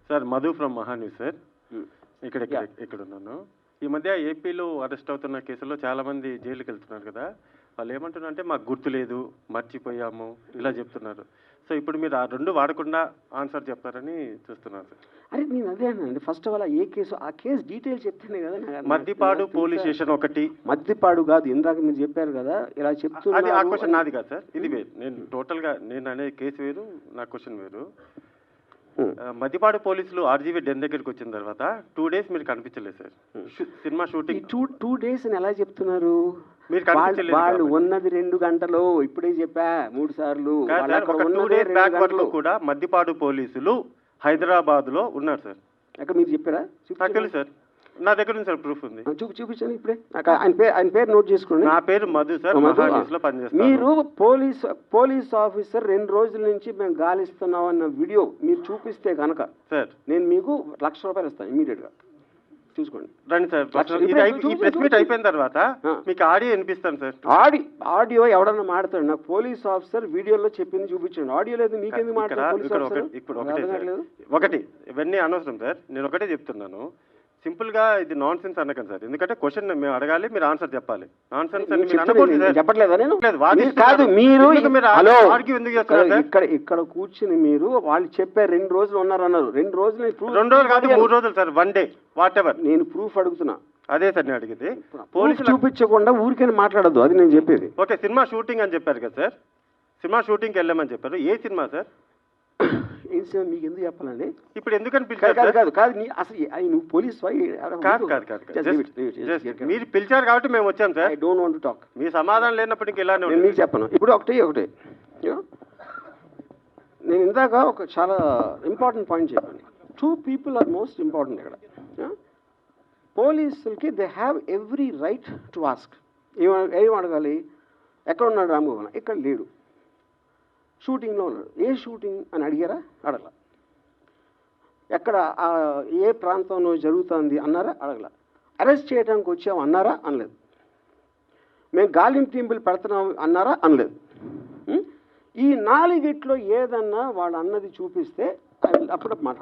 Sir Madhu from Maha News sir. ఇక్కడ ఉన్నాను. ఈ మధ్య ఏపీలో అరెస్ట్ అవుతున్న కేసుల్లో చాలా మంది జైలుకి వెళ్తున్నారు కదా. వాళ్ళు ఏమంటున్నారంటే మాకు గుర్తు లేదు, మర్చిపోయాము ఇలా చెప్తున్నారు. సో ఇప్పుడు మీరు ఆ రెండు వాడకుండా ఆన్సర్ చెప్తారని చూస్తున్నారు సార్. అరే నేను అదే అన్నానండి. ఫస్ట్ ఆఫ్ ఆల్ ఏ కేసు, ఆ కేసు డీటెయిల్స్ చెప్తేనే కదా. మద్దిపాడు పోలీస్ స్టేషన్ ఒకటి. మద్దిపాడు కాదు, ఇందాక మీరు చెప్పారు కదా ఇలా చెప్తున్నారు. అది ఆ క్వశ్చన్ నాది కాదు సార్, ఇది వేరు. నేను టోటల్గా నేను అనే కేసు వేరు, నా క్వశ్చన్ వేరు. మద్దిపాడు పోలీసులు ఆర్జీవీ డెన్ దగ్గరికి వచ్చిన తర్వాత 2 days మీరు కనిపించలేదు సార్. సినిమా షూటింగ్ 2 days అని ఎలా చెప్తున్నారు? మీరు కనిపించలేదు. వాళ్ళు ఉన్నది 2 గంటలు, ఇప్పుడే చెప్పా 3 సార్లు. ఒక 2 days బ్యాక్ వరకు కూడా మద్దిపాడు పోలీసులు హైదరాబాద్ లో ఉన్నారు సార్. అక్కడ మీరు చెప్పారా? నాకు తెలుసు సార్, నా దగ్గర ఉంది సార్, ప్రూఫ్ ఉంది. చూపించండి ఇప్పుడే. ఆయన పేరు నోట్ చేసుకోండి. నా పేరు మధు సార్, మహాన్యూస్ లో పనిచేస్తాను. మీరు పోలీస్ ఆఫీసర్ 2 రోజుల నుంచి మేము గాలిస్తున్నాం అన్న వీడియో మీరు చూపిస్తే కనుక సార్ నేను మీకు ₹1,00,000 ఇస్తాను ఇమీడియట్ గా. చూసుకోండి, రండి సార్. ఈ ప్రెస్ మీట్ అయిపోయిన తర్వాత మీకు ఆడియో వినిపిస్తాను సార్. ఆడియో ఎవడన్నా మాడతాడు? నాకు పోలీస్ ఆఫీసర్ వీడియోలో చెప్పింది చూపించండి. ఆడియో లేదు, మీకెందుకు మాట్లాడారు? ఇప్పుడు ఒకటి ఇవన్నీ అనవసరం సార్. నేను ఒకటే చెప్తున్నాను, సింపుల్ గా ఇది నాన్ సెన్స్ అనకండి సార్. ఎందుకంటే క్వశ్చన్ మేము అడగాలి, మీరు ఆన్సర్ చెప్పాలి. నాన్ సెన్స్ అని చెప్పట్లేదా? నేను కాదు, మీరు ఇక్కడ కూర్చుని మీరు వాళ్ళు చెప్పారు 2 రోజులు ఉన్నారన్నారు. 2 రోజులు 2 రోజులు కాదు, 3 రోజులు సార్, 1 day వాట్ ఎవర్. నేను ప్రూఫ్ అడుగుతున్నా. అదే సార్ నేను అడిగింది. పోలీసు చూపించకుండా ఊరికైనా మాట్లాడద్దు, అది నేను చెప్పేది. ఓకే, సినిమా షూటింగ్ అని చెప్పారు కదా సార్, సినిమా షూటింగ్కి వెళ్ళామని చెప్పారు. ఏ సినిమా సార్? ఏం సినిమా మీకు ఎందుకు చెప్పాలండి? ఇప్పుడు ఎందుకని పిలిచారు? కాదు అసలు నువ్వు పోలీస్ మీరు పిలిచారు కాబట్టి మేము వచ్చాం sir. I don't want to talk. మీ సమాధానం లేనప్పుడు ఇంకా ఇలానే మీకు చెప్పను. ఇప్పుడు ఒకటే నేను ఇందాక ఒక చాలా ఇంపార్టెంట్ పాయింట్ చెప్పాను. 2 people ఆర్ మోస్ట్ ఇంపార్టెంట్ ఇక్కడ. పోలీసులకి they have every right to ask. ఏం అడగాలి? ఎక్కడ ఉన్నాడు రామగోపాల్? ఇక్కడ లేడు, షూటింగ్లో ఉన్నాడు. ఏ షూటింగ్ అని అడిగారా? అడగల. ఎక్కడ ఏ ప్రాంతంలో జరుగుతుంది అన్నారా? అడగల. అరెస్ట్ చేయడానికి వచ్చాం అన్నారా? అనలేదు. మేము గాలింపు టీంపులు పెడుతున్నాం అన్నారా? అనలేదు. ఈ 4 ఏదన్నా వాళ్ళు అన్నది చూపిస్తే అప్పుడు మాట్లాడతాం.